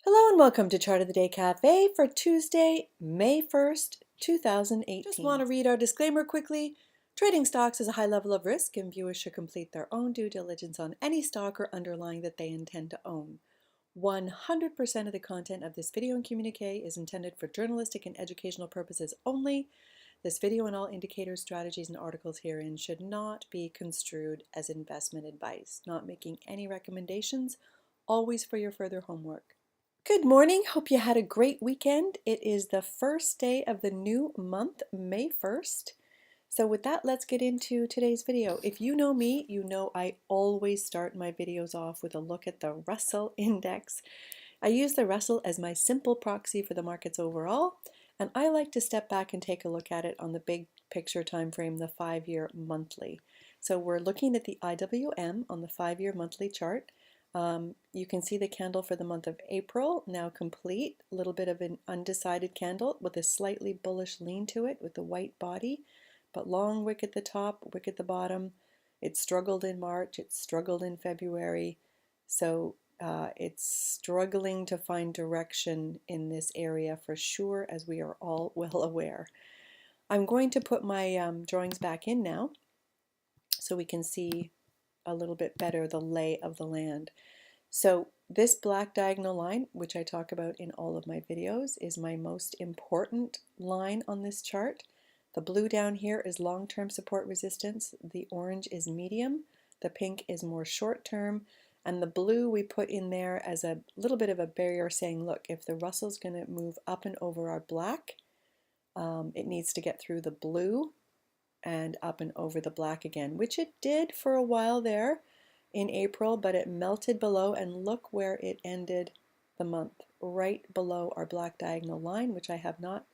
Hello and welcome to Chart of the Day Cafe for Tuesday, May 1st, 2018. Just want to read our disclaimer quickly. Trading stocks is a high level of risk and viewers should complete their own due diligence on any stock or underlying that they intend to own. 100% of the content of this video and communique is intended for journalistic and educational purposes only. This video and all indicators, strategies, and articles herein should not be construed as investment advice. Not making any recommendations, always for your further homework. Good morning. Hope you had a great weekend. It is the first day of the new month, May 1st. So with that, let's get into today's video. If you know me, you know I always start my videos off with a look at the Russell Index. I use the Russell as my simple proxy for the markets overall, and I like to step back and take a look at it on the big picture time frame, the 5-year monthly. So we're looking at the IWM on the 5-year monthly chart. You can see the candle for the month of April now complete, a little bit of an undecided candle with a slightly bullish lean to it with the white body, but long wick at the top, wick at the bottom. It struggled in March, it struggled in February, so it's struggling to find direction in this area for sure, as we are all well aware. I'm going to put my drawings back in now so we can see a little bit better the lay of the land. So this black diagonal line, which I talk about in all of my videos, is my most important line on this chart. The blue down here is long-term support resistance, the orange is medium, the pink is more short-term, and the blue we put in there as a little bit of a barrier saying, look, if the Russell's going to move up and over our black, it needs to get through the blue and up and over the black again, which it did for a while there in April, but it melted below, and look where it ended the month, right below our black diagonal line, which I have not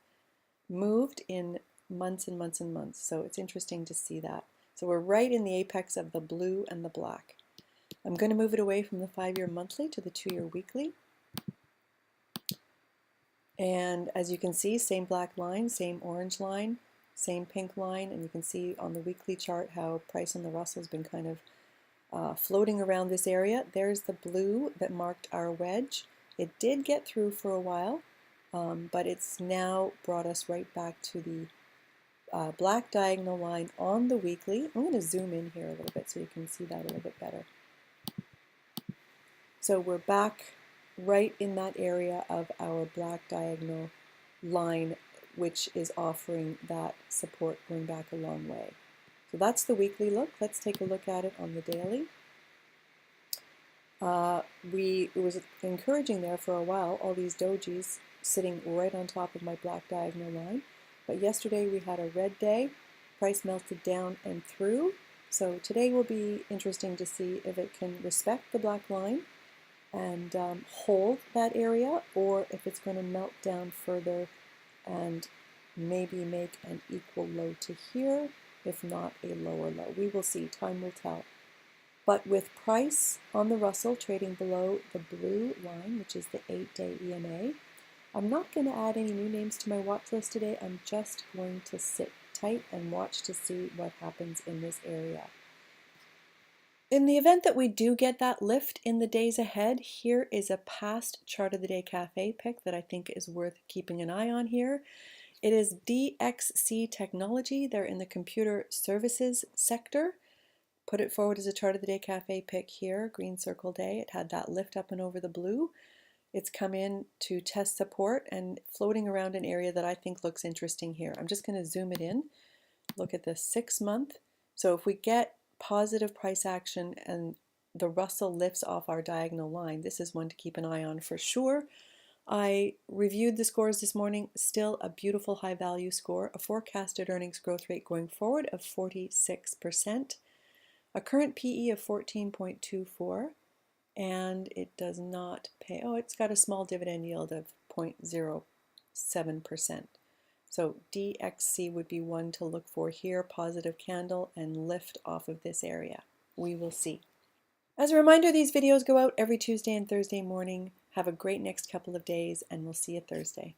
moved in months and months and months. So it's interesting to see that. So we're right in the apex of the blue and the black. I'm going to move it away from the 5-year monthly to the 2-year weekly. And as you can see, same black line, same orange line, same pink line, and you can see on the weekly chart how price on the Russell has been kind of floating around this area. There's the blue that marked our wedge. It did get through for a while, but it's now brought us right back to the black diagonal line on the weekly. I'm going to zoom in here a little bit so you can see that a little bit better. So we're back right in that area of our black diagonal line, which is offering that support going back a long way. So that's the weekly look. Let's take a look at it on the daily. It was encouraging there for a while, all these dojis sitting right on top of my black diagonal line. But yesterday we had a red day. Price melted down and through. So today will be interesting to see if it can respect the black line and hold that area, or if it's going to melt down further and maybe make an equal low to here, if not a lower low. We will see. Time will tell. But with price on the Russell trading below the blue line, which is the 8-day EMA, I'm not going to add any new names to my watch list today. I'm just going to sit tight and watch to see what happens in this area. In the event that we do get that lift in the days ahead, here is a past Chart of the Day Cafe pick that I think is worth keeping an eye on here. It is DXC Technology. They're in the computer services sector. Put it forward as a Chart of the Day Cafe pick here, green circle day. It had that lift up and over the blue. It's come in to test support and floating around an area that I think looks interesting here. I'm just going to zoom it in. Look at the 6-month. So if we get positive price action and the Russell lifts off our diagonal line, this is one to keep an eye on for sure. I reviewed the scores this morning. Still a beautiful high value score, a forecasted earnings growth rate going forward of 46%, a current PE of 14.24, and it does not pay. Oh, it's got a small dividend yield of 0.07%. So DXC would be one to look for here, positive candle and lift off of this area. We will see. As a reminder, these videos go out every Tuesday and Thursday morning. Have a great next couple of days, and we'll see you Thursday.